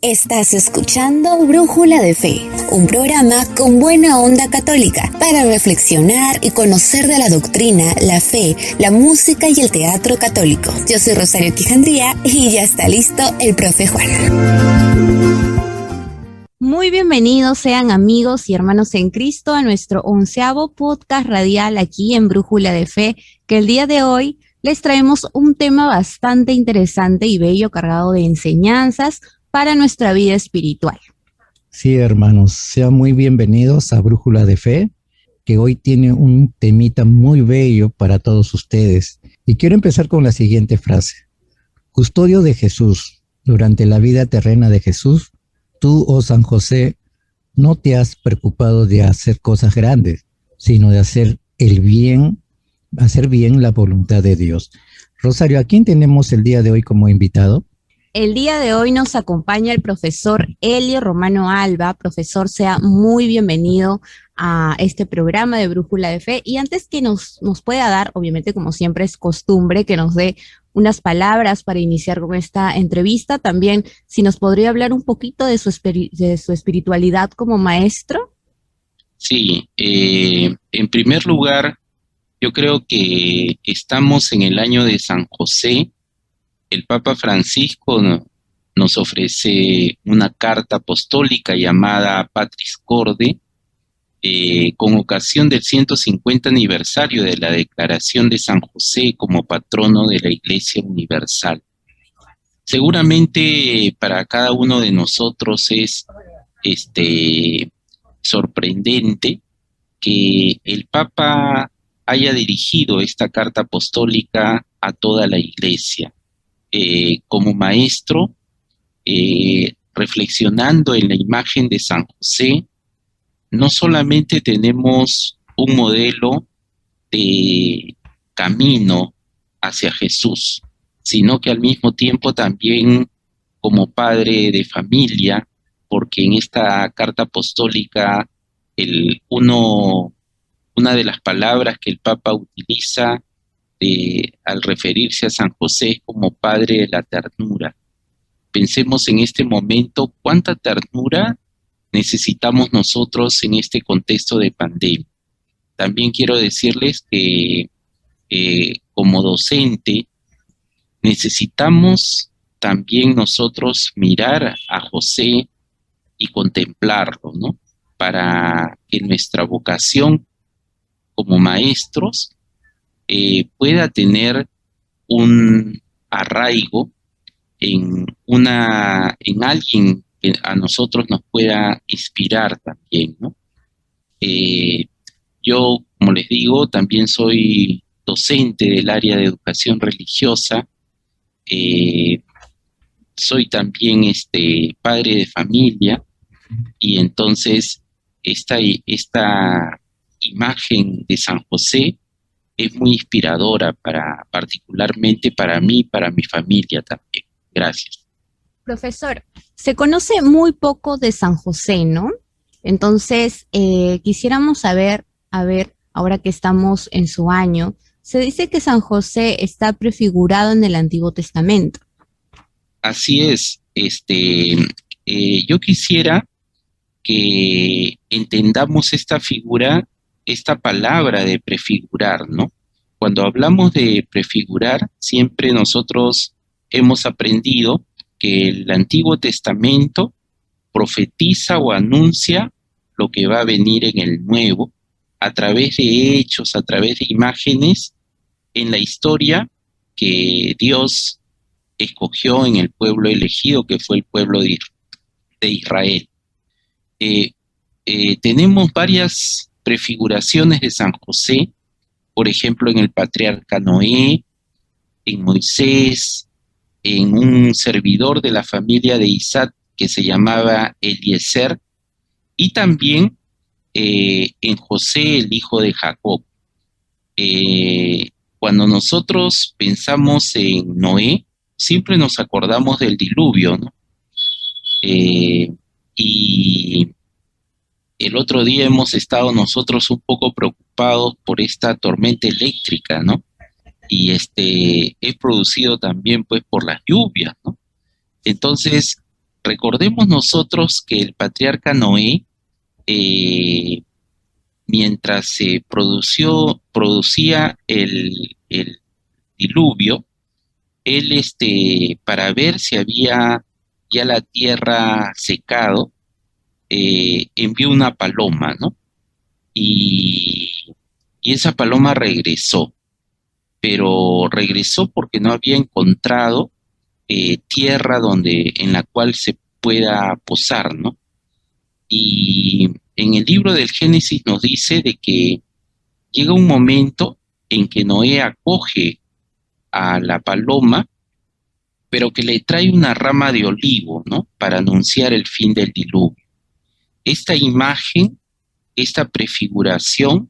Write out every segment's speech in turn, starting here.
Estás escuchando Brújula de Fe, un programa con buena onda católica para reflexionar y conocer de la doctrina, la fe, la música y el teatro católico. Yo soy Rosario Quijandría y ya está listo el profe Juan. Muy bienvenidos sean amigos y hermanos en Cristo a nuestro 11º podcast radial aquí en Brújula de Fe, que el día de hoy les traemos un tema bastante interesante y bello, cargado de enseñanzas para nuestra vida espiritual. Sí, hermanos, sean muy bienvenidos a Brújula de Fe, que hoy tiene un temita muy bello para todos ustedes. Y quiero empezar con la siguiente frase. Custodio de Jesús, durante la vida terrena de Jesús, tú, oh San José, no te has preocupado de hacer cosas grandes, sino de hacer bien la voluntad de Dios. Rosario, ¿a quién tenemos el día de hoy como invitado? El día de hoy nos acompaña el profesor Elio Romano Alba. Profesor, sea muy bienvenido a este programa de Brújula de Fe. Y antes que nos pueda dar, obviamente como siempre es costumbre, que nos dé unas palabras para iniciar con esta entrevista, también si nos podría hablar un poquito de su espiritualidad como maestro. Sí, en primer lugar, yo creo que estamos en el año de San José. El Papa Francisco nos ofrece una carta apostólica llamada Patris Corde, con ocasión del 150 aniversario de la declaración de San José como patrono de la Iglesia Universal. Seguramente para cada uno de nosotros es sorprendente que el Papa haya dirigido esta carta apostólica a toda la Iglesia. Como maestro, reflexionando en la imagen de San José, no solamente tenemos un modelo de camino hacia Jesús, sino que al mismo tiempo también como padre de familia, porque en esta carta apostólica una de las palabras que el Papa utiliza al referirse a San José es como padre de la ternura. Pensemos en este momento cuánta ternura necesitamos nosotros en este contexto de pandemia. También quiero decirles que como docente necesitamos también nosotros mirar a José y contemplarlo, ¿no? Para que nuestra vocación como maestros pueda tener un arraigo en alguien que a nosotros nos pueda inspirar también, ¿no? Yo, como les digo, también soy docente del área de educación religiosa, soy también padre de familia, y entonces esta imagen de San José es muy inspiradora particularmente para mí y para mi familia también. Gracias. Profesor, se conoce muy poco de San José, ¿no? Entonces, quisiéramos saber, ahora que estamos en su año, se dice que San José está prefigurado en el Antiguo Testamento. Así es. Yo quisiera que entendamos esta figura, esta palabra de prefigurar, ¿no? Cuando hablamos de prefigurar, siempre nosotros hemos aprendido que el Antiguo Testamento profetiza o anuncia lo que va a venir en el Nuevo, a través de hechos, a través de imágenes, en la historia que Dios escogió en el pueblo elegido, que fue el pueblo de Israel. Tenemos varias prefiguraciones de San José, por ejemplo, en el patriarca Noé, en Moisés, en un servidor de la familia de Isaac que se llamaba Eliezer, y también en José, el hijo de Jacob. Cuando nosotros pensamos en Noé, siempre nos acordamos del diluvio, ¿no? Y el otro día hemos estado nosotros un poco preocupados por esta tormenta eléctrica, ¿no? Y es producido también pues por las lluvias, ¿no? Entonces, Recordemos nosotros que el patriarca Noé, eh, mientras se producía el diluvio, él, para ver si había ya la tierra secado, envió una paloma, ¿no? Y, y esa paloma regresó, pero regresó porque no había encontrado tierra en la cual se pueda posar, ¿no? Y en el libro del Génesis nos dice de que llega un momento en que Noé acoge a la paloma, pero que le trae una rama de olivo, ¿no? Para anunciar el fin del diluvio. Esta imagen, esta prefiguración,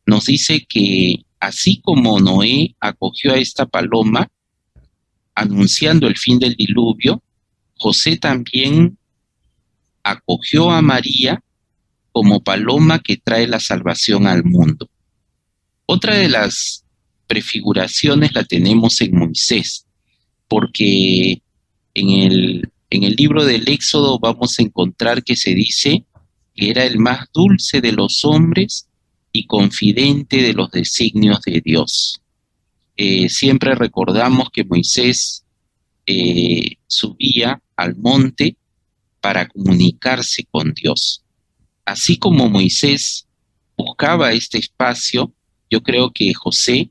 nos dice que así como Noé acogió a esta paloma, anunciando el fin del diluvio, José también acogió a María como paloma que trae la salvación al mundo. Otra de las prefiguraciones la tenemos en Moisés, porque en el libro del Éxodo vamos a encontrar que se dice que era el más dulce de los hombres y confidente de los designios de Dios. Siempre recordamos que Moisés subía al monte para comunicarse con Dios. Así como Moisés buscaba este espacio, yo creo que José,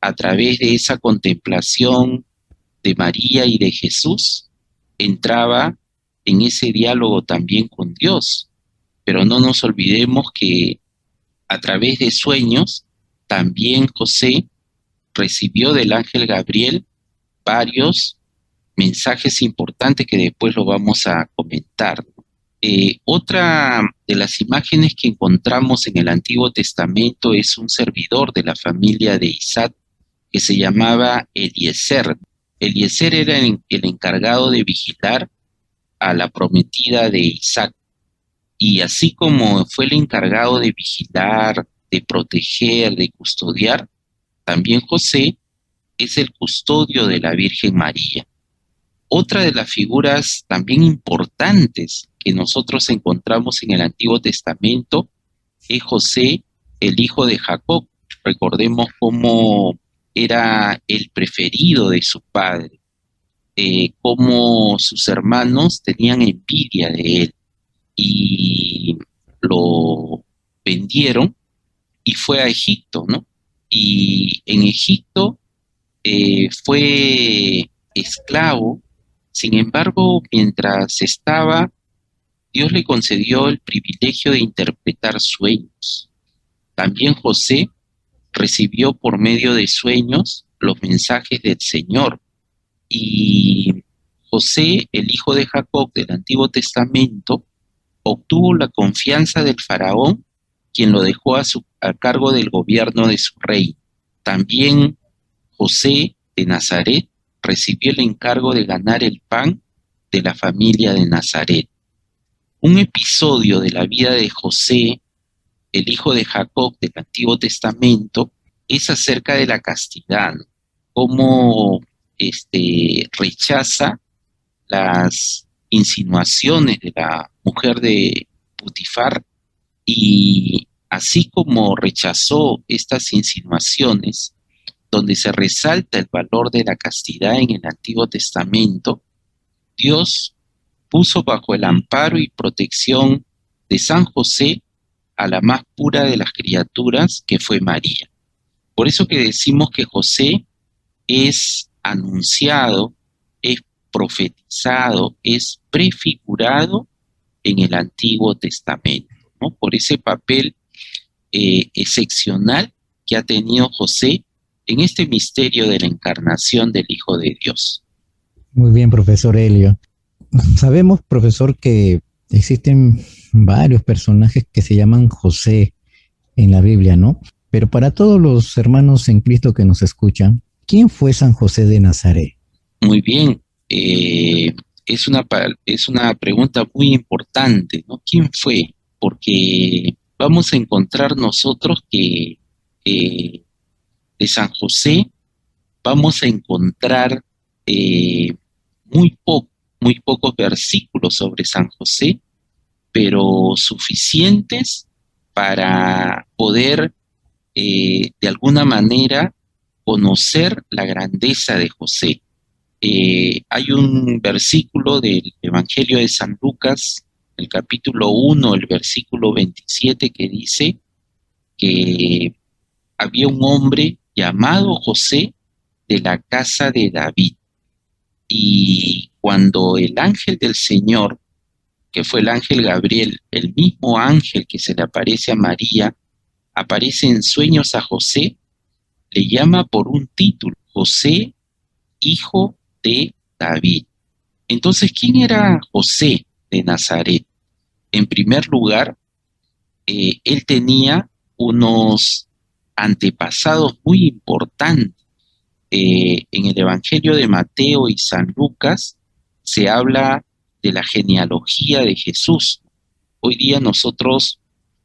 a través de esa contemplación de María y de Jesús, entraba en ese diálogo también con Dios. Pero no nos olvidemos que a través de sueños, también José recibió del ángel Gabriel varios mensajes importantes que después lo vamos a comentar. Otra de las imágenes que encontramos en el Antiguo Testamento es un servidor de la familia de Isaac que se llamaba Eliezer. Eliezer era el encargado de vigilar a la prometida de Isaac. Y así como fue el encargado de vigilar, de proteger, de custodiar, también José es el custodio de la Virgen María. Otra de las figuras también importantes que nosotros encontramos en el Antiguo Testamento es José, el hijo de Jacob. Recordemos cómo era el preferido de su padre, cómo sus hermanos tenían envidia de él y lo vendieron y fue a Egipto, ¿no? Y en Egipto fue esclavo. Sin embargo, mientras estaba, Dios le concedió el privilegio de interpretar sueños. También José recibió por medio de sueños los mensajes del Señor. Y José, el hijo de Jacob del Antiguo Testamento, obtuvo la confianza del faraón, quien lo dejó a cargo del gobierno de su rey. También José de Nazaret recibió el encargo de ganar el pan de la familia de Nazaret. Un episodio de la vida de José, el hijo de Jacob del Antiguo Testamento, es acerca de la castidad, ¿no? Cómo rechaza las insinuaciones de la mujer de Potifar, y así como rechazó estas insinuaciones, donde se resalta el valor de la castidad en el Antiguo Testamento, Dios puso bajo el amparo y protección de San José a la más pura de las criaturas, que fue María. Por eso que decimos que José es anunciado, es profetizado, es prefigurado en el Antiguo Testamento, ¿no? Por ese papel excepcional que ha tenido José en este misterio de la encarnación del Hijo de Dios. Muy bien, profesor Elio. Sabemos, profesor, que existen varios personajes que se llaman José en la Biblia, ¿no? Pero para todos los hermanos en Cristo que nos escuchan, ¿quién fue San José de Nazaret? Muy bien, es una pregunta muy importante, ¿no? ¿Quién fue? Porque vamos a encontrar nosotros que de San José vamos a encontrar muy poco, muy pocos versículos sobre San José, pero suficientes para poder de alguna manera conocer la grandeza de José. Hay un versículo del Evangelio de San Lucas, el capítulo 1, el versículo 27, que dice que había un hombre llamado José de la casa de David. Y cuando el ángel del Señor, que fue el ángel Gabriel, el mismo ángel que se le aparece a María, aparece en sueños a José, le llama por un título, José, hijo de David. Entonces, ¿quién era José de Nazaret? En primer lugar, él tenía unos antepasados muy importantes. En el Evangelio de Mateo y San Lucas se habla de la genealogía de Jesús. Hoy día nosotros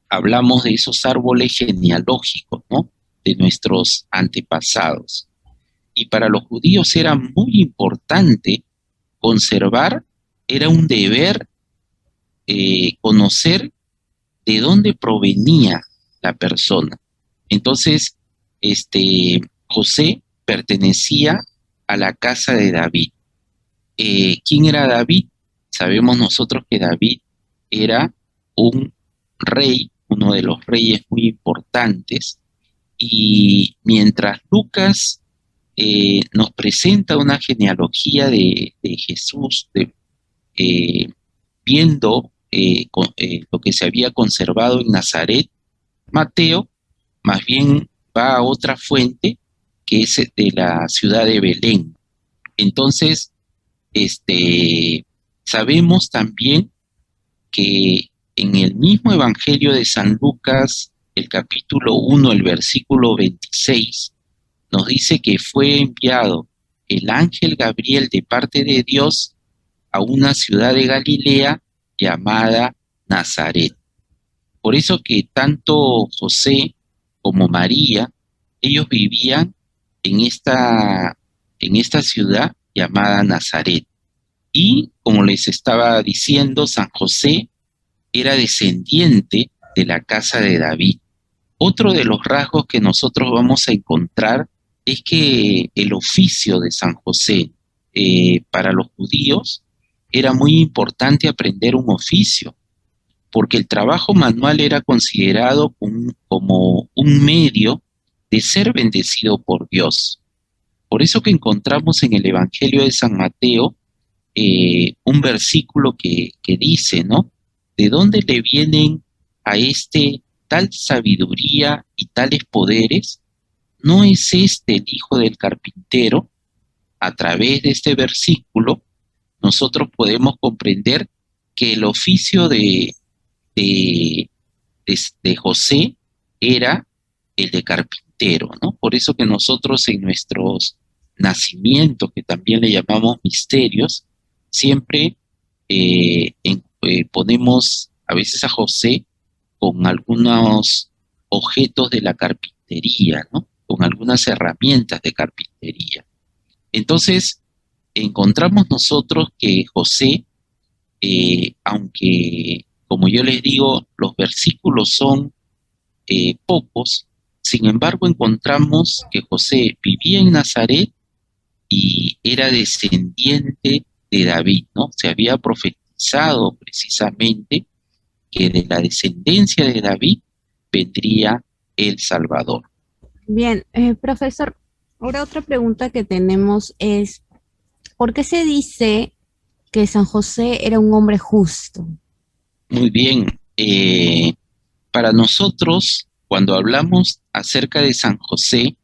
hablamos de esos árboles genealógicos, ¿no? De nuestros antepasados. Y para los judíos era muy importante conservar, era un deber conocer de dónde provenía la persona. Entonces, José pertenecía a la casa de David. ¿Quién era David? Sabemos nosotros que David era un rey, uno de los reyes muy importantes, y mientras Lucas nos presenta una genealogía de Jesús, viendo lo que se había conservado en Nazaret, Mateo más bien va a otra fuente que es de la ciudad de Belén. Entonces, sabemos también que en el mismo Evangelio de San Lucas, el capítulo 1, el versículo 26, nos dice que fue enviado el ángel Gabriel de parte de Dios a una ciudad de Galilea llamada Nazaret. Por eso que tanto José como María, ellos vivían en esta ciudad llamada Nazaret. Y como les estaba diciendo, San José era descendiente de la casa de David. Otro de los rasgos que nosotros vamos a encontrar es que el oficio de San José, para los judíos, era muy importante aprender un oficio, porque el trabajo manual era considerado como un medio de ser bendecido por Dios. Por eso que encontramos en el Evangelio de San Mateo un versículo que dice, ¿no? ¿De dónde le vienen a tal sabiduría y tales poderes? ¿No es el hijo del carpintero? A través de este versículo, nosotros podemos comprender que el oficio de José era el de carpintero, ¿no? Por eso que nosotros en nuestros nacimientos, que también le llamamos misterios, siempre ponemos a veces a José con algunos objetos de la carpintería, ¿no? Con algunas herramientas de carpintería. Entonces, encontramos nosotros que José, aunque, como yo les digo, los versículos son pocos, sin embargo encontramos que José vivía en Nazaret y era descendiente de David, ¿no? Se había profetizado precisamente que de la descendencia de David vendría el Salvador. Bien, profesor, ahora otra pregunta que tenemos es, ¿por qué se dice que San José era un hombre justo? Muy bien, para nosotros, cuando hablamos acerca de San José,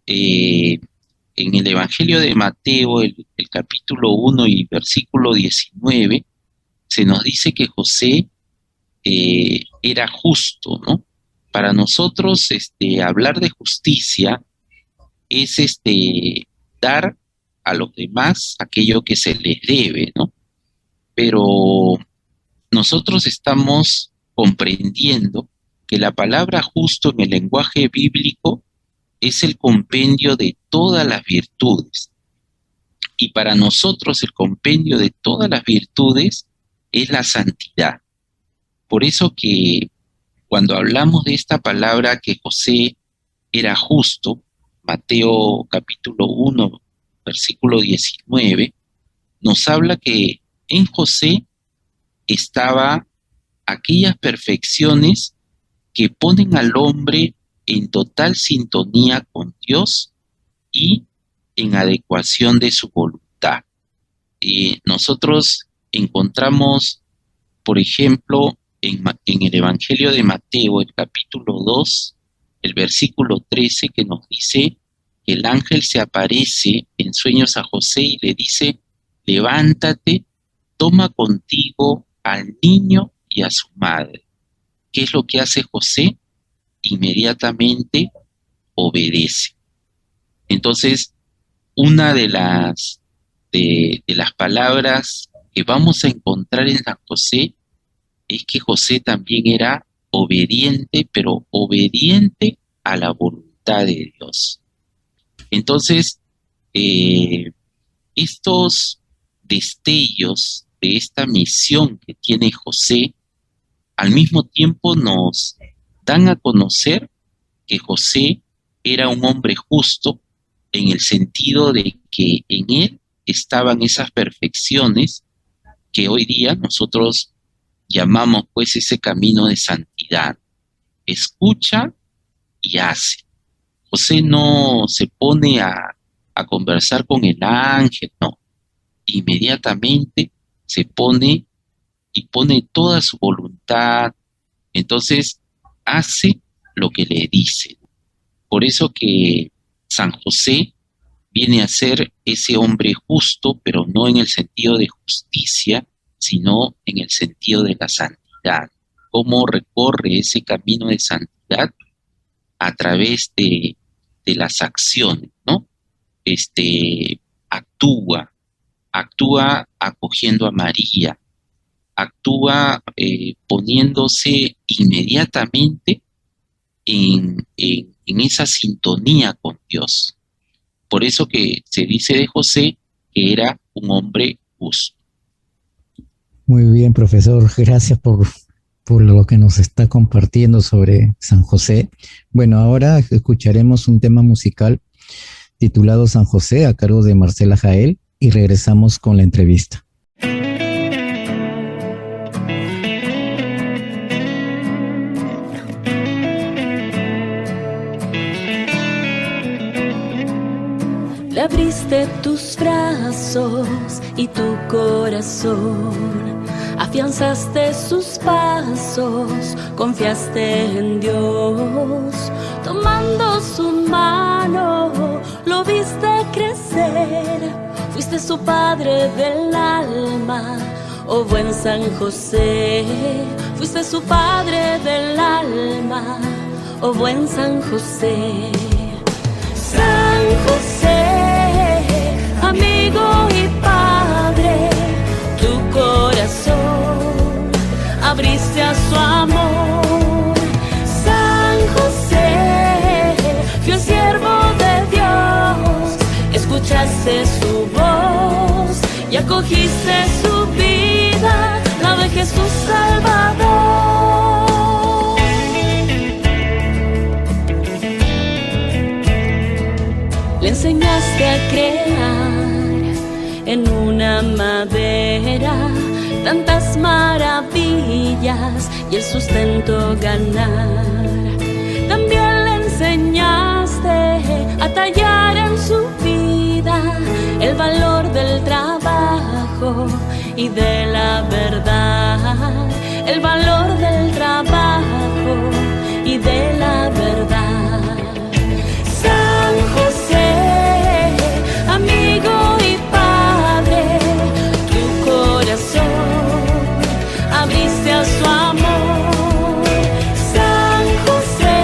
en el Evangelio de Mateo, el capítulo 1 y versículo 19, se nos dice que José era justo, ¿no? Para nosotros, hablar de justicia es dar a los demás aquello que se les debe, ¿no? Pero nosotros estamos comprendiendo que la palabra justo en el lenguaje bíblico es el compendio de todas las virtudes. y para nosotros el compendio de todas las virtudes es la santidad. Por eso que cuando hablamos de esta palabra que José era justo, Mateo capítulo 1, versículo 19, nos habla que en José estaba aquellas perfecciones que ponen al hombre en total sintonía con Dios y en adecuación de su voluntad. Nosotros encontramos, por ejemplo, en el Evangelio de Mateo, el capítulo 2, el versículo 13, que nos dice que el ángel se aparece en sueños a José y le dice: levántate, toma contigo al niño y a su madre. ¿Qué es lo que hace José? Inmediatamente obedece. Entonces, una de las palabras que vamos a encontrar en San José es que José también era obediente, pero obediente a la voluntad de Dios. Entonces, estos destellos de esta misión que tiene José, al mismo tiempo nos dan a conocer que José era un hombre justo en el sentido de que en él estaban esas perfecciones que hoy día nosotros llamamos pues ese camino de santidad. Escucha y hace. José no se pone a conversar con el ángel, no. Inmediatamente se pone y pone toda su voluntad. Entonces hace lo que le dice. Por eso que San José viene a ser ese hombre justo, pero no en el sentido de justicia, sino en el sentido de la santidad. ¿Cómo recorre ese camino de santidad? A través de las acciones, ¿no? Actúa acogiendo a María, actúa poniéndose inmediatamente en esa sintonía con Dios. Por eso que se dice de José que era un hombre justo. Muy bien, profesor. Gracias por lo que nos está compartiendo sobre San José. Bueno, ahora escucharemos un tema musical titulado San José a cargo de Marcela Jael y regresamos con la entrevista. Le abriste tus brazos y tu corazón, afianzaste sus pasos, confiaste en Dios. Tomando su mano, lo viste crecer, fuiste su padre del alma, oh buen San José. Fuiste su padre del alma, oh buen San José. San José, amigo y padre, tu corazón abriste a su amor. San José, fiel siervo de Dios, escuchaste su voz y acogiste su vida, la de Jesús Salvador. Le enseñaste a crear en una madera tantas maravillas y el sustento ganar. También le enseñaste a tallar en su vida el valor del trabajo y de la verdad. El valor del trabajo y de la verdad. San José, amigo y padre, tu corazón abriste a su amor. San José,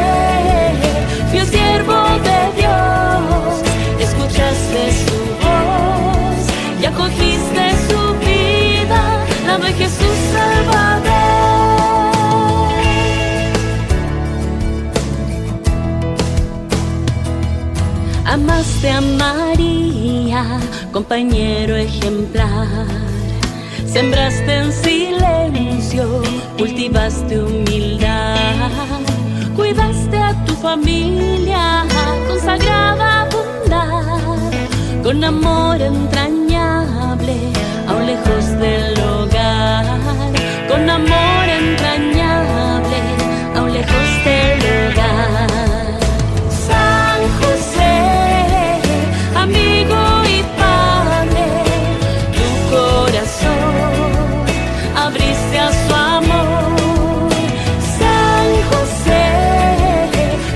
fiel siervo de Dios, escuchaste su voz y acogiste su vida, la de Jesús Salvador. María, compañero ejemplar. Sembraste en silencio, cultivaste humildad, cuidaste a tu familia con sagrada bondad, con amor entrañable, aún lejos del hogar, con amor entrañable, aún lejos del hogar. San José, amigo y padre, tu corazón abriste a su amor. San José,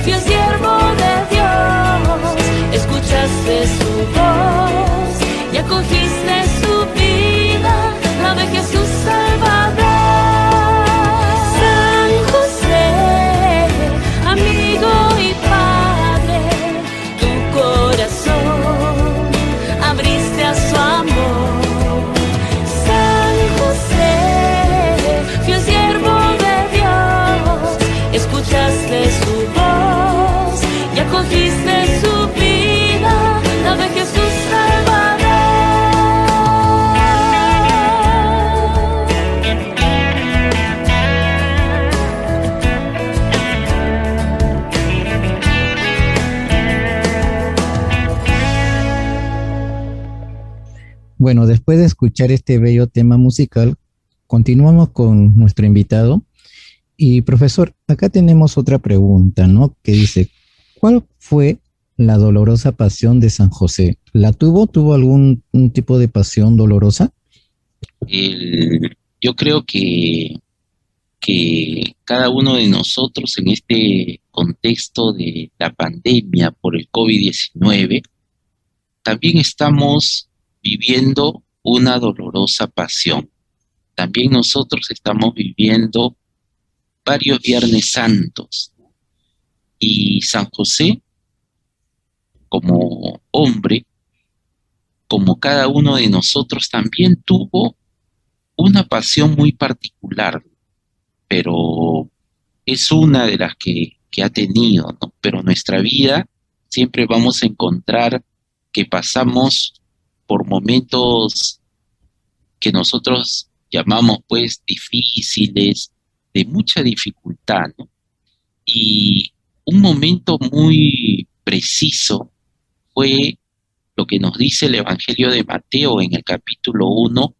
fiel siervo de Dios, escuchaste su voz y acogiste su vida, la de Jesús Salvador. San José, amigo y padre, tu corazón abriste a su amor. San José, fiel siervo de Dios, escuchaste su voz y acogiste su vida, la de Jesús Salvador. Bueno, después de escuchar este bello tema musical, continuamos con nuestro invitado. Y profesor, acá tenemos otra pregunta, ¿no? Que dice, ¿cuál fue la dolorosa pasión de San José? ¿La tuvo? ¿Tuvo algún tipo de pasión dolorosa? Yo creo que cada uno de nosotros en este contexto de la pandemia por el COVID-19, también estamos viviendo una dolorosa pasión. También nosotros estamos viviendo varios Viernes Santos. Y San José, como hombre, como cada uno de nosotros, también tuvo una pasión muy particular, pero es una de las que ha tenido, ¿no? Pero en nuestra vida siempre vamos a encontrar que pasamos por momentos que nosotros llamamos pues difíciles, de mucha dificultad, ¿no? Y un momento muy preciso fue lo que nos dice el Evangelio de Mateo en el capítulo 1,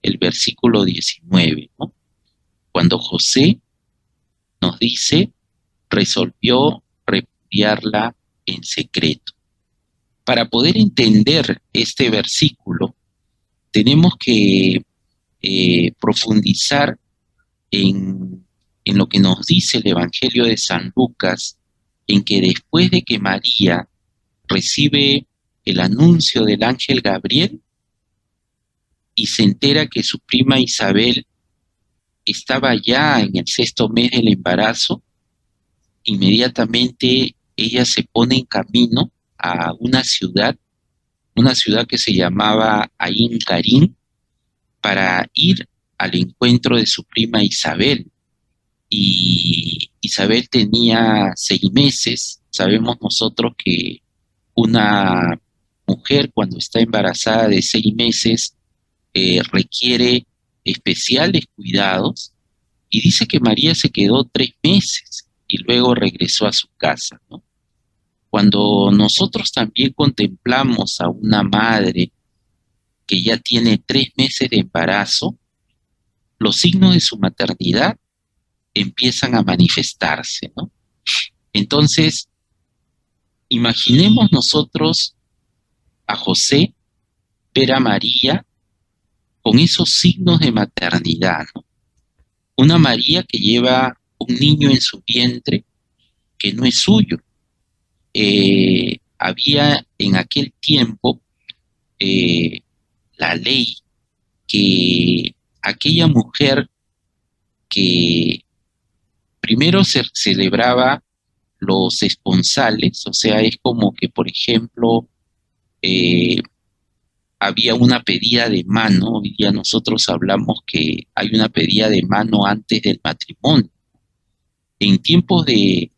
el versículo 19, ¿no? Cuando José nos dice, resolvió repudiarla en secreto. Para poder entender este versículo, tenemos que profundizar en lo que nos dice el Evangelio de San Lucas, en que después de que María recibe el anuncio del ángel Gabriel y se entera que su prima Isabel estaba ya en el 6º mes del embarazo, inmediatamente ella se pone en camino a una ciudad que se llamaba Ain Karim, para ir al encuentro de su prima Isabel. Y Isabel tenía 6 meses. Sabemos nosotros que una mujer cuando está embarazada de 6 meses requiere especiales cuidados, y dice que María se quedó 3 meses y luego regresó a su casa, ¿no? Cuando nosotros también contemplamos a una madre que ya tiene 3 meses de embarazo, los signos de su maternidad empiezan a manifestarse, ¿no? Entonces, imaginemos nosotros a José, ver a María con esos signos de maternidad, ¿no? Una María que lleva un niño en su vientre que no es suyo. Había en aquel tiempo la ley que aquella mujer que primero se celebraba los esponsales, o sea, es como que, por ejemplo, había una pedida de mano. Hoy día nosotros hablamos que hay una pedida de mano antes del matrimonio. En tiempos de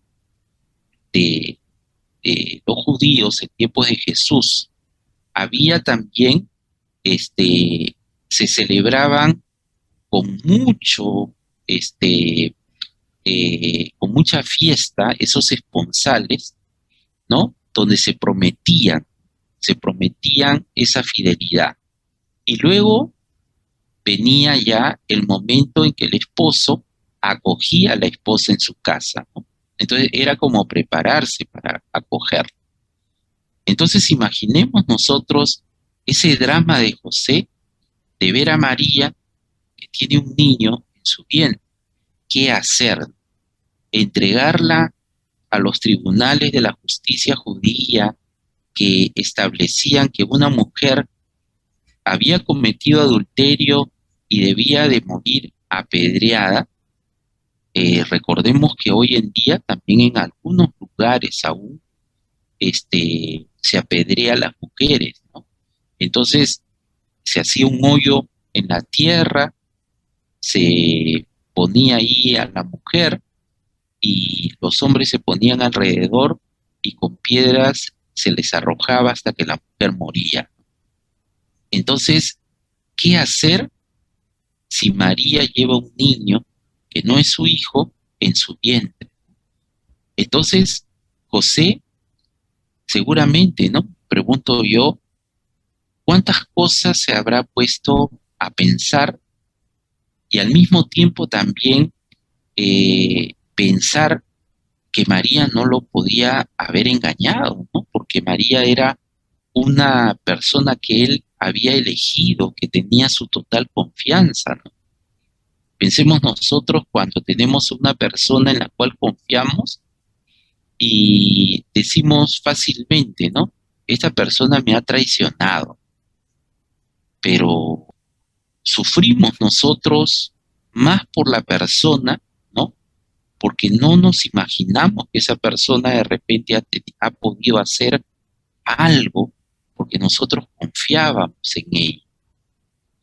los judíos, en tiempos de Jesús, había también, se celebraban con mucho, con mucha fiesta esos esponsales, ¿no? Donde se prometían esa fidelidad. Y luego venía ya el momento en que el esposo acogía a la esposa en su casa, ¿no? Entonces era como prepararse para acoger. Entonces imaginemos nosotros ese drama de José, de ver a María, que tiene un niño en su vientre. ¿Qué hacer? Entregarla a los tribunales de la justicia judía que establecían que una mujer había cometido adulterio y debía de morir apedreada. Recordemos que hoy en día también en algunos lugares aún se apedrea a las mujeres, ¿no? Entonces se hacía un hoyo en la tierra, se ponía ahí a la mujer y los hombres se ponían alrededor y con piedras se les arrojaba hasta que la mujer moría. Entonces, ¿qué hacer si María lleva un niño que no es su hijo en su vientre? Entonces, José, seguramente, ¿no? Pregunto yo, ¿cuántas cosas se habrá puesto a pensar y al mismo tiempo también pensar que María no lo podía haber engañado, ¿no? Porque María era una persona que él había elegido, que tenía su total confianza, ¿no? Pensemos nosotros cuando tenemos una persona en la cual confiamos y decimos fácilmente, ¿no? Esta persona me ha traicionado, pero sufrimos nosotros más por la persona, ¿no? Porque no nos imaginamos que esa persona de repente ha podido hacer algo porque nosotros confiábamos en ella.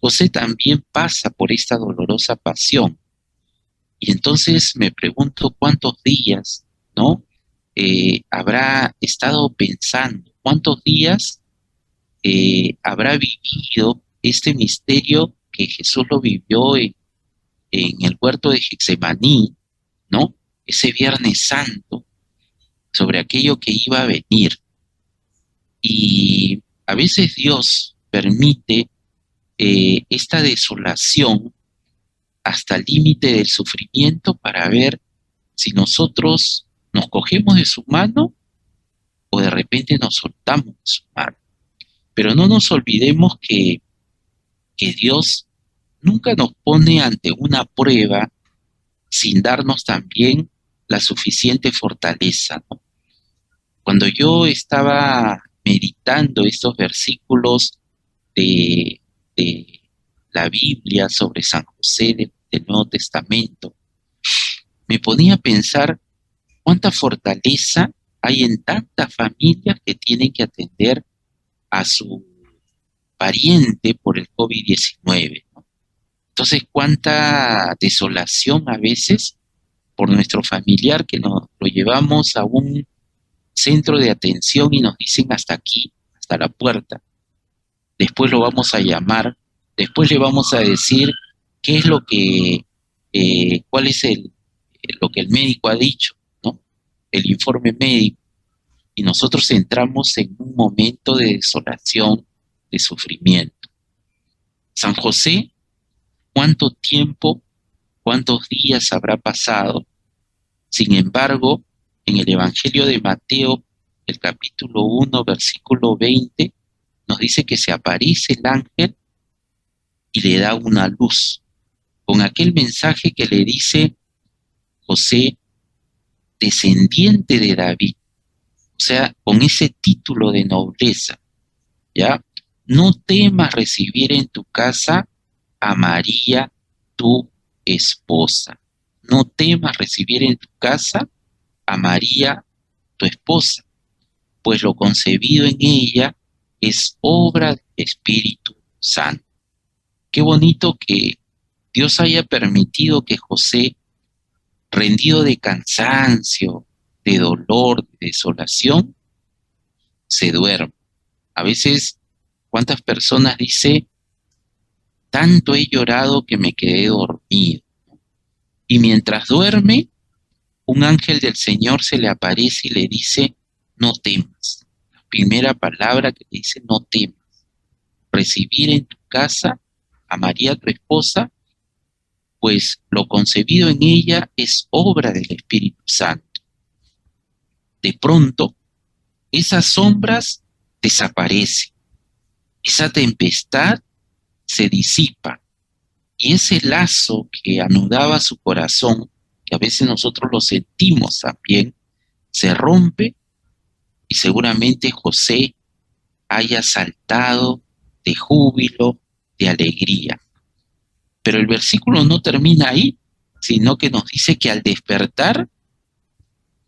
José también pasa por esta dolorosa pasión. Y entonces me pregunto cuántos días, ¿no? Habrá estado pensando, cuántos días habrá vivido este misterio que Jesús lo vivió en el huerto de Getsemaní, ¿no? Ese Viernes Santo, sobre aquello que iba a venir. Y a veces Dios permite esta desolación hasta el límite del sufrimiento para ver si nosotros nos cogemos de su mano o de repente nos soltamos de su mano. Pero no nos olvidemos que Dios nunca nos pone ante una prueba sin darnos también la suficiente fortaleza, ¿no? Cuando yo estaba meditando estos versículos de la Biblia sobre San José del Nuevo Testamento, me ponía a pensar cuánta fortaleza hay en tantas familias que tienen que atender a su pariente por el COVID-19, ¿no? Entonces, cuánta desolación a veces por nuestro familiar que nos lo llevamos a un centro de atención y nos dicen hasta aquí, hasta la puerta. Después lo vamos a llamar, después le vamos a decir qué es lo que, cuál es lo que el médico ha dicho, ¿no? El informe médico. Y nosotros entramos en un momento de desolación, de sufrimiento. San José, ¿cuánto tiempo, cuántos días habrá pasado? Sin embargo, en el Evangelio de Mateo, el capítulo 1, versículo 20, nos dice que se aparece el ángel y le da una luz, con aquel mensaje que le dice: José, descendiente de David, o sea, con ese título de nobleza, ¿ya? No temas recibir en tu casa a María, tu esposa. No temas recibir en tu casa a María, tu esposa, pues lo concebido en ella es obra del Espíritu Santo. Qué bonito que Dios haya permitido que José, rendido de cansancio, de dolor, de desolación, se duerma. A veces ¿Cuántas personas dice, tanto he llorado que me quedé dormido? Y mientras duerme, un ángel del Señor se le aparece y le dice, no temas. La primera palabra que le dice, no temas. Recibir en tu casa a María tu esposa, pues lo concebido en ella es obra del Espíritu Santo. De pronto, esas sombras desaparecen, esa tempestad se disipa y ese lazo que anudaba su corazón, que a veces nosotros lo sentimos también, se rompe y seguramente José haya saltado de júbilo, de alegría. Pero el versículo no termina ahí, sino que nos dice que al despertar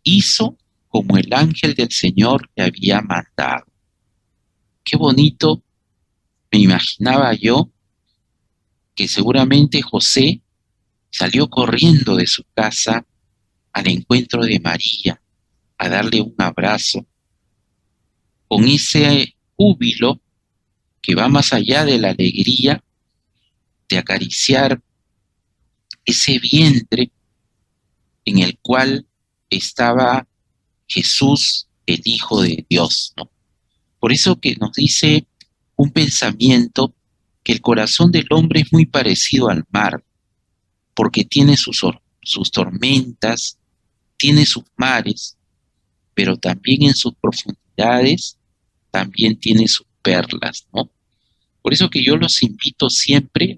hizo como el ángel del Señor le había mandado. Qué bonito, me imaginaba yo, que seguramente José salió corriendo de su casa al encuentro de María, a darle un abrazo, con ese júbilo que va más allá de la alegría de acariciar ese vientre en el cual estaba Jesús, el Hijo de Dios, ¿no? Por eso que nos dice un pensamiento que el corazón del hombre es muy parecido al mar, porque tiene sus tormentas, tiene sus mares, pero también en sus profundidades también tiene sus perlas, ¿no? Por eso que yo los invito siempre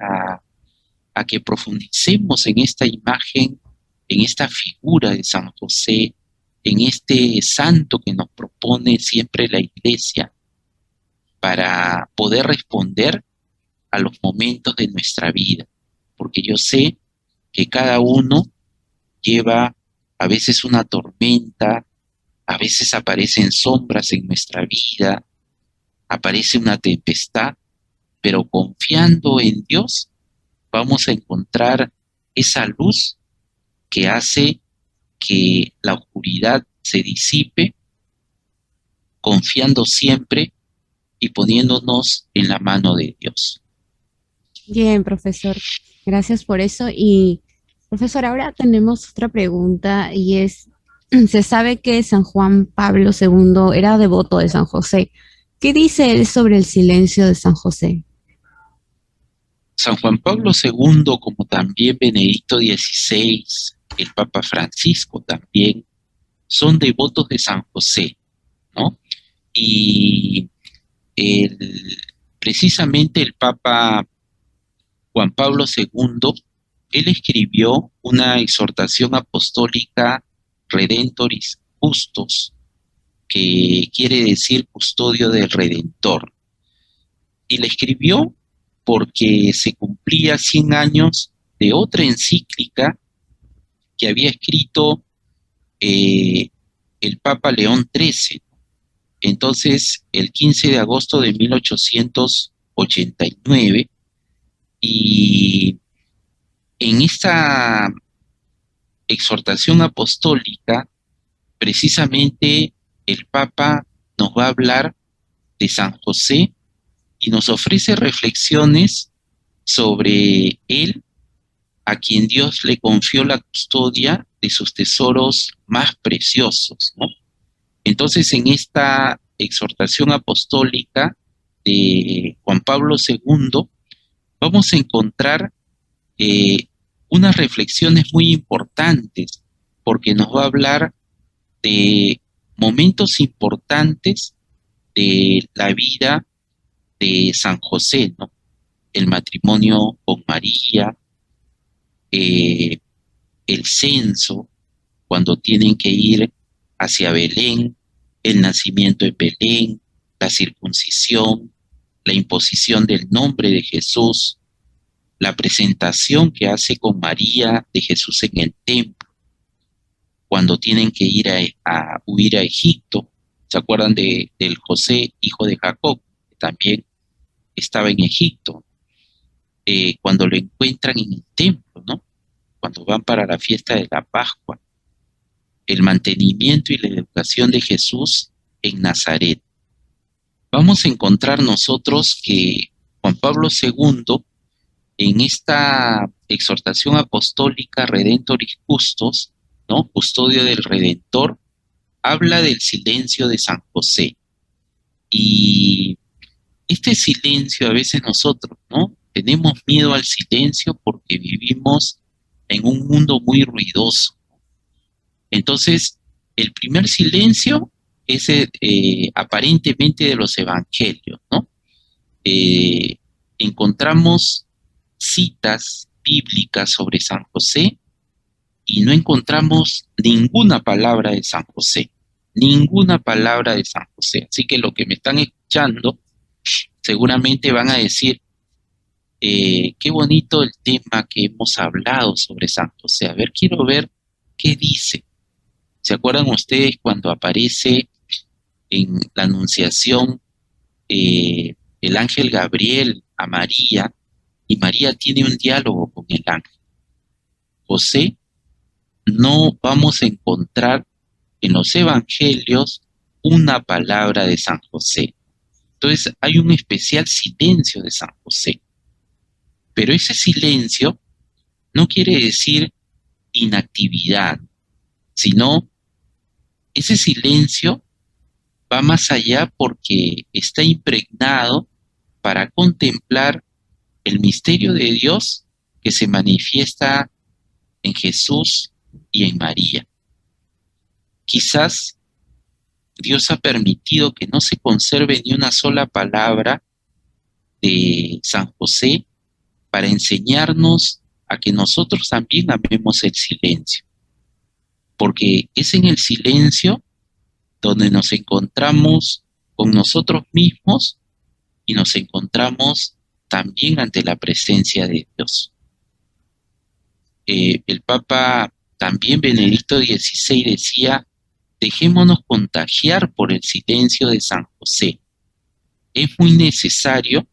a que profundicemos en esta imagen, en esta figura de San José, en este santo que nos propone siempre la Iglesia, para poder responder a los momentos de nuestra vida, porque yo sé que cada uno lleva a veces una tormenta, a veces aparecen sombras en nuestra vida, aparece una tempestad, pero confiando en Dios vamos a encontrar esa luz que hace que la oscuridad se disipe, confiando siempre y poniéndonos en la mano de Dios. Bien, profesor, gracias por eso. Y, profesor, ahora tenemos otra pregunta y es, se sabe que San Juan Pablo II era devoto de San José. ¿Qué dice él sobre el silencio de San José? San Juan Pablo II, como también Benedicto XVI, el Papa Francisco también, son devotos de San José, ¿no? Y precisamente el Papa Juan Pablo II, él escribió una exhortación apostólica Redentoris Custos, que quiere decir custodio del Redentor. Y la escribió porque se cumplía 100 años de otra encíclica que había escrito el Papa León XIII. Entonces, el 15 de agosto de 1889, y en esta exhortación apostólica, precisamente el Papa nos va a hablar de San José y nos ofrece reflexiones sobre él, a quien Dios le confió la custodia de sus tesoros más preciosos, ¿no? Entonces, en esta exhortación apostólica de Juan Pablo II, vamos a encontrar unas reflexiones muy importantes, porque nos va a hablar de momentos importantes de la vida de San José, ¿no? El matrimonio con María, el censo, cuando tienen que ir hacia Belén, el nacimiento en Belén, la circuncisión, la imposición del nombre de Jesús, la presentación que hace con María de Jesús en el templo, cuando tienen que ir a huir a Egipto. ¿Se acuerdan del José, hijo de Jacob, que también estaba en Egipto? Cuando lo encuentran en el templo, ¿no? Cuando van para la fiesta de la Pascua, el mantenimiento y la educación de Jesús en Nazaret. vamos a encontrar nosotros que Juan Pablo II, en esta exhortación apostólica Redentoris Custos, ¿no? Custodio del Redentor, habla del silencio de San José. Y este silencio a veces nosotros, ¿no? Tenemos miedo al silencio porque vivimos en un mundo muy ruidoso. Entonces, el primer silencio es aparentemente de los evangelios, ¿no? Encontramos citas bíblicas sobre San José y no encontramos ninguna palabra de San José, ninguna palabra de San José. Así que lo que me están escuchando seguramente van a decir, qué bonito el tema que hemos hablado sobre San José. A ver, quiero ver qué dice. ¿Se acuerdan ustedes cuando aparece en la Anunciación el ángel Gabriel a María y María tiene un diálogo con el ángel? José, no vamos a encontrar en los evangelios una palabra de San José. Entonces hay un especial silencio de San José. Pero ese silencio no quiere decir inactividad, sino ese silencio va más allá porque está impregnado para contemplar el misterio de Dios que se manifiesta en Jesús y en María. Quizás Dios ha permitido que no se conserve ni una sola palabra de San José para enseñarnos a que nosotros también amemos el silencio, porque es en el silencio donde nos encontramos con nosotros mismos y nos encontramos también ante la presencia de Dios. El Papa también Benedicto XVI decía, dejémonos contagiar por el silencio de San José. Es muy necesario,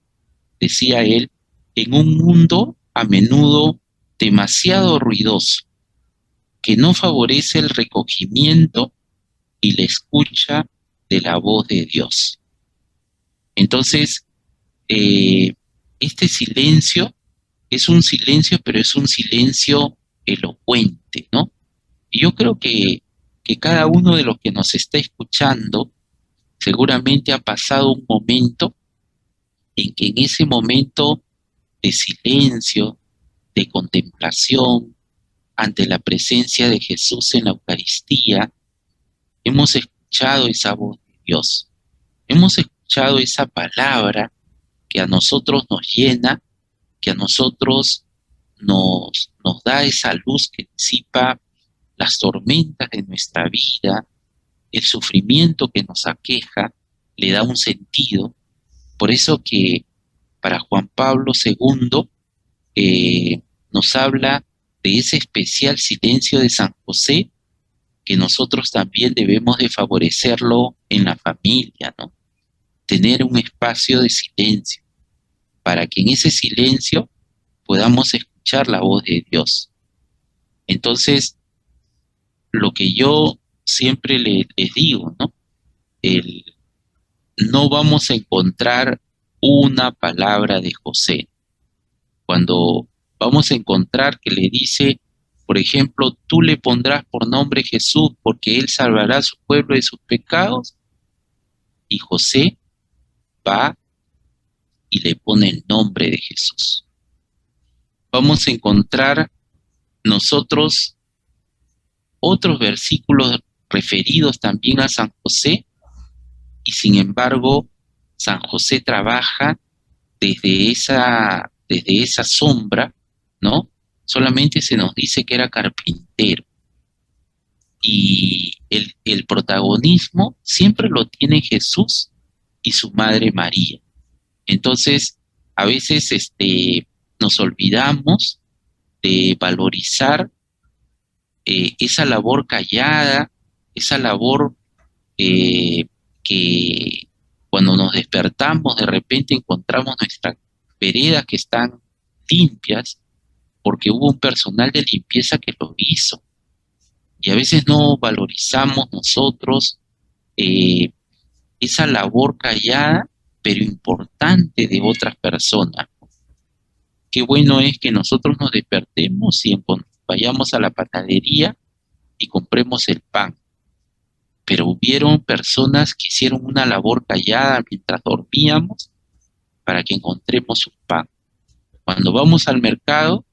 decía él, en un mundo a menudo demasiado ruidoso, que no favorece el recogimiento y la escucha de la voz de Dios. Entonces, este silencio es un silencio, pero es un silencio elocuente, ¿no? Y yo creo que cada uno de los que nos está escuchando seguramente ha pasado un momento en que en ese momento de silencio, de contemplación, ante la presencia de Jesús en la Eucaristía, hemos escuchado esa voz de Dios, hemos escuchado esa palabra que a nosotros nos llena, que a nosotros nos da esa luz que disipa las tormentas de nuestra vida, el sufrimiento que nos aqueja, le da un sentido. Por eso que para Juan Pablo II nos habla de ese especial silencio de San José, que nosotros también debemos de favorecerlo en la familia, ¿no? Tener un espacio de silencio, para que en ese silencio podamos escuchar la voz de Dios. Entonces, lo que yo siempre les digo, ¿no? No vamos a encontrar una palabra de José. Cuando vamos a encontrar que le dice, por ejemplo, tú le pondrás por nombre Jesús porque él salvará a su pueblo de sus pecados, y José va y le pone el nombre de Jesús. Vamos a encontrar nosotros otros versículos referidos también a San José, y sin embargo San José trabaja desde esa sombra, ¿no? Solamente se nos dice que era carpintero, y el protagonismo siempre lo tiene Jesús y su madre María. Entonces, a veces nos olvidamos de valorizar esa labor callada, esa labor que cuando nos despertamos de repente encontramos nuestras veredas que están limpias porque hubo un personal de limpieza que lo hizo. Y a veces no valorizamos nosotros esa labor callada, pero importante de otras personas. Qué bueno es que nosotros nos despertemos y vayamos a la panadería y compremos el pan. Pero hubieron personas que hicieron una labor callada mientras dormíamos para que encontremos un pan. Cuando vamos al mercado,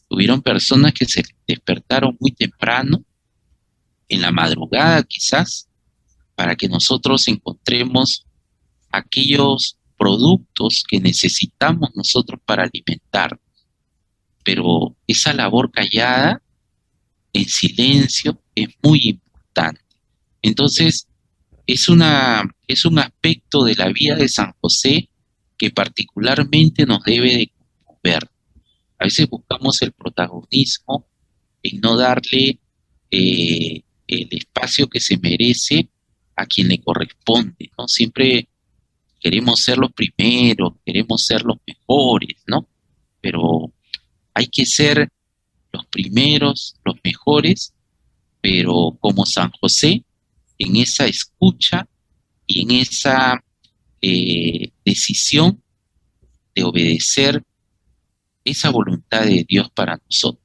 hubieron personas que se despertaron muy temprano, en la madrugada quizás, para que nosotros encontremos aquellos productos que necesitamos nosotros para alimentarnos. Pero esa labor callada, en silencio, es muy importante. Entonces, es un aspecto de la vida de San José que particularmente nos debe de conmover. A veces buscamos el protagonismo en no darle el espacio que se merece a quien le corresponde, ¿no? Siempre queremos ser los primeros, queremos ser los mejores, ¿no? Pero hay que ser los primeros, los mejores, pero como San José, en esa escucha y en esa decisión de obedecer esa voluntad de Dios para nosotros.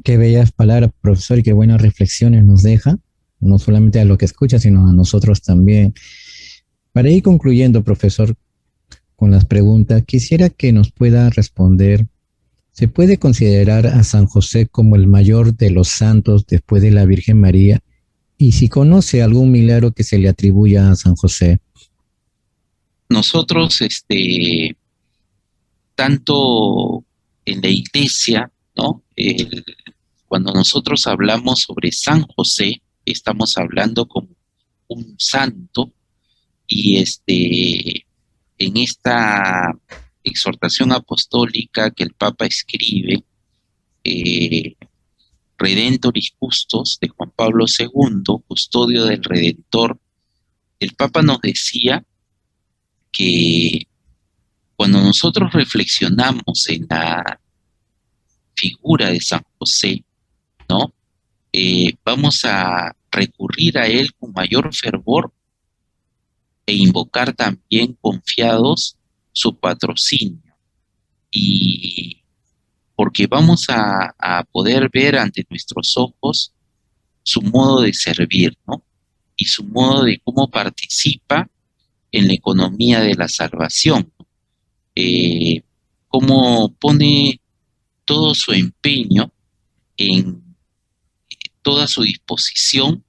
Qué bellas palabras, profesor, y qué buenas reflexiones nos deja, no solamente a lo que escucha, sino a nosotros también. Para ir concluyendo, profesor, con las preguntas, quisiera que nos pueda responder, ¿se puede considerar a San José como el mayor de los santos después de la Virgen María? Y si conoce algún milagro que se le atribuya a San José. Nosotros, tanto en la iglesia, ¿no? Cuando nosotros hablamos sobre San José, estamos hablando como un santo, y en esta exhortación apostólica que el Papa escribe, Redentoris Custos, de Juan Pablo II, custodio del Redentor, el Papa nos decía que cuando nosotros reflexionamos en la figura de San José, ¿no? Vamos a recurrir a él con mayor fervor e invocar también confiados su patrocinio, y porque vamos a poder ver ante nuestros ojos su modo de servir, ¿no? Y su modo de cómo participa en la economía de la salvación, cómo pone todo su empeño, en toda su disposición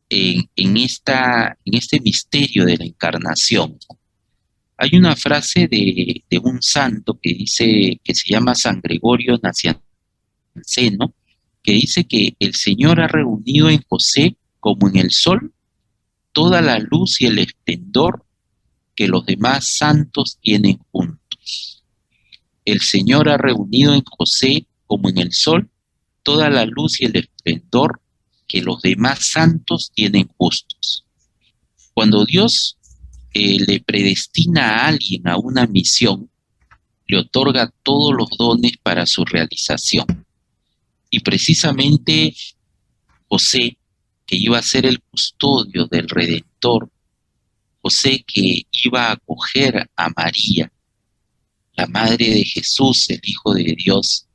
en este misterio de la encarnación. Hay una frase de un santo que dice, que se llama San Gregorio Nacianceno, que dice que el Señor ha reunido en José, como en el sol, toda la luz y el esplendor que los demás santos tienen juntos. El Señor ha reunido en José, como en el sol, toda la luz y el esplendor que los demás santos tienen justos. Cuando Dios le predestina a alguien a una misión, le otorga todos los dones para su realización. Y precisamente José, que iba a ser el custodio del Redentor, José que iba a acoger a María, la madre de Jesús, el Hijo de Dios,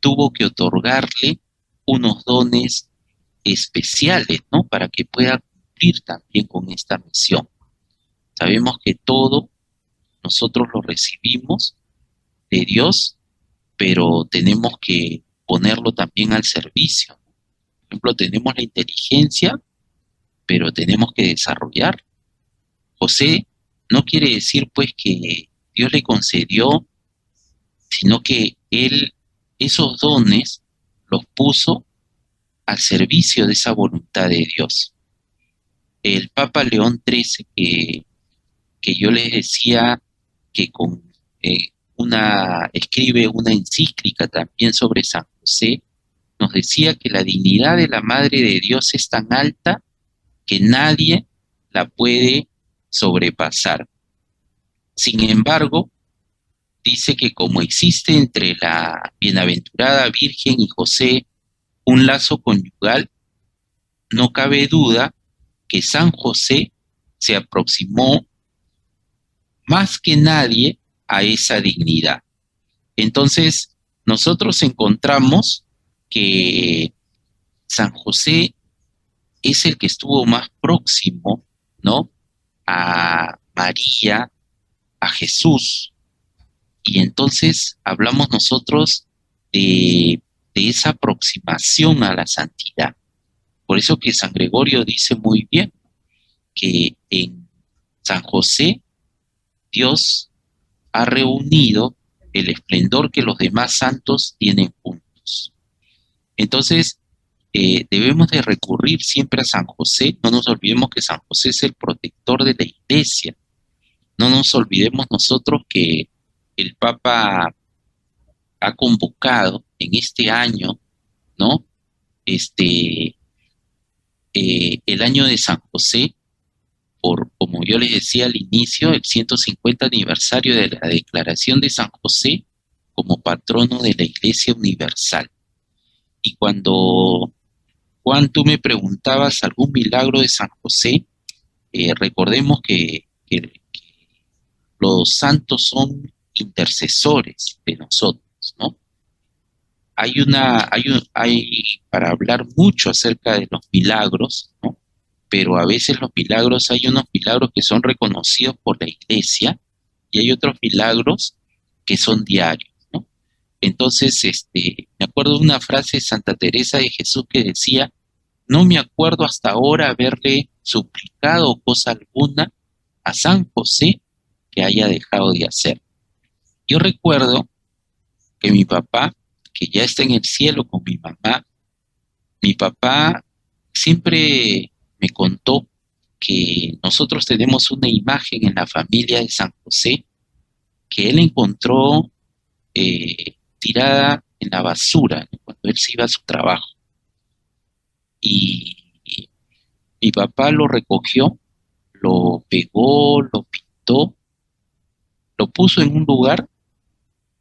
tuvo que otorgarle unos dones especiales, ¿no? Para que pueda cumplir también con esta misión. Sabemos que todo nosotros lo recibimos de Dios, pero tenemos que ponerlo también al servicio. Por ejemplo, tenemos la inteligencia, pero tenemos que desarrollar. José no quiere decir pues que Dios le concedió, sino que él esos dones los puso al servicio de esa voluntad de Dios. El Papa León XIII, que yo les decía que escribe una encíclica también sobre San José, nos decía que la dignidad de la Madre de Dios es tan alta que nadie la puede sobrepasar. Sin embargo, dice que como existe entre la bienaventurada Virgen y José un lazo conyugal, no cabe duda que San José se aproximó más que nadie a esa dignidad. Entonces, nosotros encontramos que San José es el que estuvo más próximo, ¿no?, a María, a Jesús, y entonces hablamos nosotros de esa aproximación a la santidad. Por eso que San Gregorio dice muy bien que en San José Dios ha reunido el esplendor que los demás santos tienen juntos. Entonces, debemos de recurrir siempre a San José. No nos olvidemos que San José es el protector de la Iglesia. No nos olvidemos nosotros que el Papa ha convocado en este año, ¿no?, el año de San José, por, como yo les decía al inicio, el 150 aniversario de la declaración de San José como patrono de la Iglesia Universal. Y cuando, Juan, tú me preguntabas algún milagro de San José, recordemos que los santos son intercesores de nosotros, ¿no? Hay para hablar mucho acerca de los milagros, ¿no? Pero a veces los milagros, hay unos milagros que son reconocidos por la Iglesia y hay otros milagros que son diarios, ¿no? Entonces, me acuerdo de una frase de Santa Teresa de Jesús que decía: no me acuerdo hasta ahora haberle suplicado cosa alguna a San José que haya dejado de hacer. Yo recuerdo que mi papá, que ya está en el cielo con mi papá siempre me contó que nosotros tenemos una imagen en la familia de San José que él encontró tirada en la basura, ¿no?, cuando él se iba a su trabajo. Y mi papá lo recogió, lo pegó, lo pintó, lo puso en un lugar,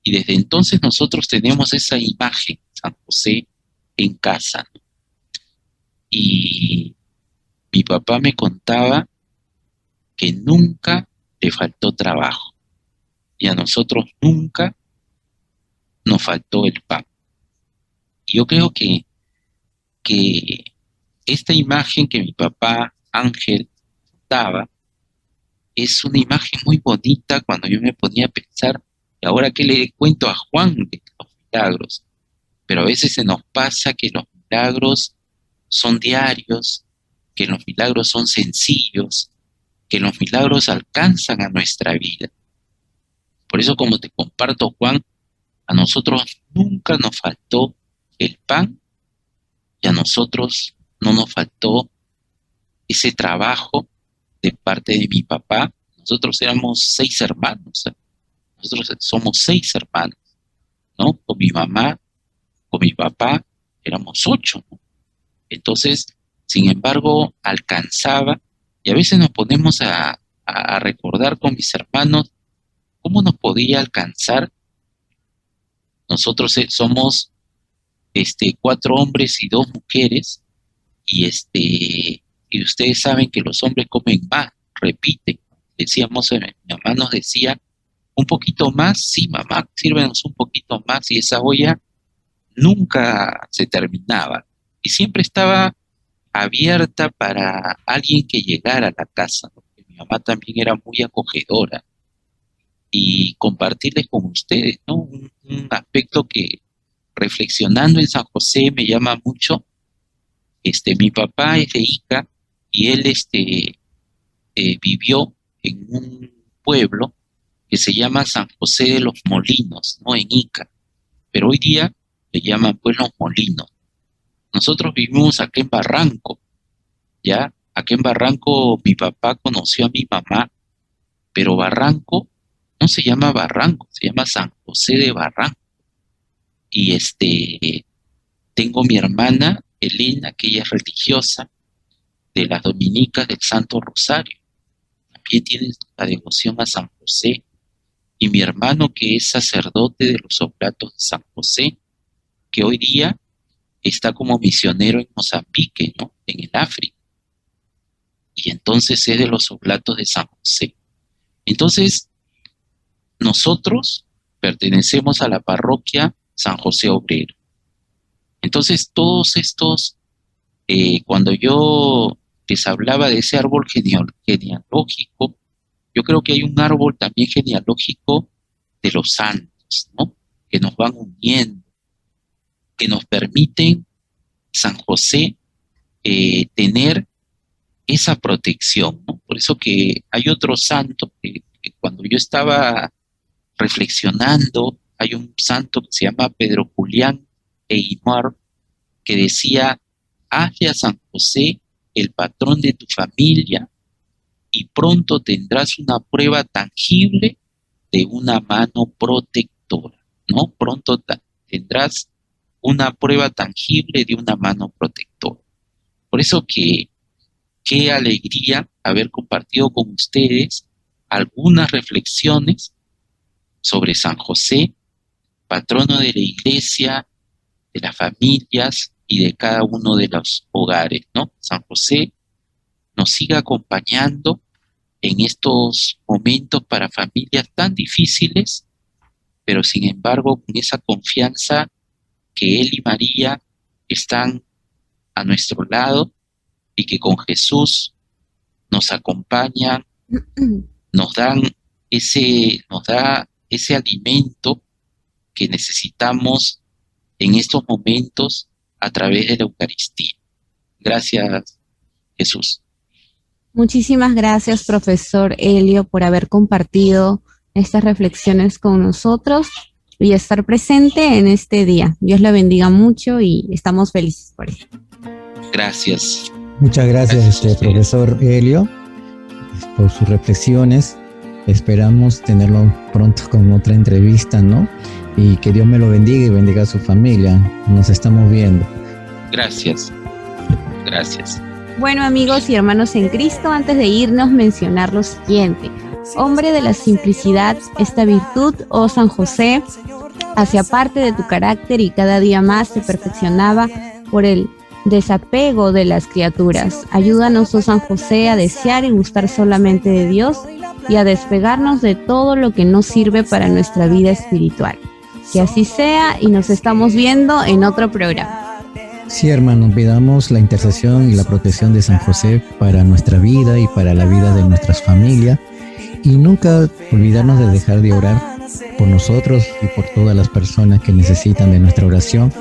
y desde entonces nosotros tenemos esa imagen, San José, en casa, ¿no? Y mi papá me contaba que nunca le faltó trabajo, y a nosotros nunca nos faltó el pan. Y yo creo que esta imagen que mi papá Ángel daba es una imagen muy bonita cuando yo me ponía a pensar, ¿y ahora qué le cuento a Juan de los milagros? Pero a veces se nos pasa que los milagros son diarios, que los milagros son sencillos, que los milagros alcanzan a nuestra vida. Por eso, como te comparto, Juan, a nosotros nunca nos faltó el pan y a nosotros no nos faltó ese trabajo de parte de mi papá. Nosotros éramos 6 hermanos, ¿eh? Nosotros somos 6 hermanos, ¿no? Con mi mamá, con mi papá, éramos 8, ¿no? Entonces, sin embargo, alcanzaba, y a veces nos ponemos a recordar con mis hermanos cómo nos podía alcanzar. Nosotros somos 4 hombres y 2 mujeres, y ustedes saben que los hombres comen más, repiten. Decíamos, mi mamá nos decía, un poquito más, sí, mamá, sírvenos un poquito más, y esa olla nunca se terminaba, y siempre estaba abierta para alguien que llegara a la casa, porque mi mamá también era muy acogedora, y compartirles con ustedes, ¿no?, un aspecto que, reflexionando en San José, me llama mucho. Mi papá es de Ica, y él vivió en un pueblo que se llama San José de los Molinos, ¿no?, en Ica, pero hoy día le llaman pues Los Molinos. Nosotros vivimos aquí en Barranco, ¿ya? Aquí en Barranco mi papá conoció a mi mamá, pero Barranco no se llama Barranco, se llama San José de Barranco. Y tengo mi hermana Elena, que ella es religiosa de las dominicas del Santo Rosario. También tiene la devoción a San José. Y mi hermano, que es sacerdote de los Oblatos de San José, que hoy día está como misionero en Mozambique, ¿no?, en el África. y entonces es de los oblatos de San José. Entonces, nosotros pertenecemos a la parroquia San José Obrero. Entonces, todos estos, cuando yo les hablaba de ese árbol genealógico, yo creo que hay un árbol también genealógico de los santos, ¿no? Que nos van uniendo, que nos permiten, San José, tener esa protección, ¿no? Por eso que hay otro santo que cuando yo estaba reflexionando, hay un santo que se llama Pedro Julián Eymar, que decía: hazle a San José el patrón de tu familia y pronto tendrás una prueba tangible de una mano protectora, ¿no? Pronto tendrás una prueba tangible de una mano protectora. Por eso que qué alegría haber compartido con ustedes algunas reflexiones sobre San José, patrono de la Iglesia, de las familias y de cada uno de los hogares, ¿no? San José nos siga acompañando en estos momentos para familias tan difíciles, pero sin embargo con esa confianza que Él y María están a nuestro lado y que con Jesús nos acompañan, nos da ese alimento que necesitamos en estos momentos a través de la Eucaristía. Gracias, Jesús. Muchísimas gracias, profesor Elio, por haber compartido estas reflexiones con nosotros y estar presente en este día. Dios le bendiga mucho y estamos felices por ello. Gracias. Muchas gracias, profesor Elio, por sus reflexiones. Esperamos tenerlo pronto con otra entrevista, ¿no? Y que Dios me lo bendiga y bendiga a su familia. Nos estamos viendo. Gracias. Gracias. Bueno, amigos y hermanos en Cristo, antes de irnos, mencionar lo siguiente. Hombre de la simplicidad, esta virtud, oh San José, hacía parte de tu carácter y cada día más se perfeccionaba por el desapego de las criaturas. Ayúdanos, oh San José, a desear y gustar solamente de Dios y a despegarnos de todo lo que no sirve para nuestra vida espiritual. Que así sea y nos estamos viendo en otro programa. Sí, hermanos, pidamos la intercesión y la protección de San José para nuestra vida y para la vida de nuestras familias, y nunca olvidarnos de dejar de orar por nosotros y por todas las personas que necesitan de nuestra oración.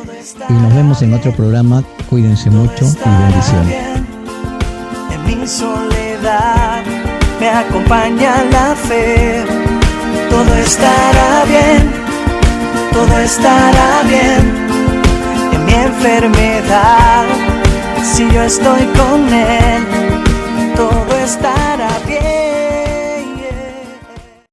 Y nos vemos en otro programa. Cuídense mucho y bendiciones. En mi soledad me acompaña la fe. Todo estará bien, todo estará bien. En mi enfermedad, si yo estoy con Él, todo estará bien.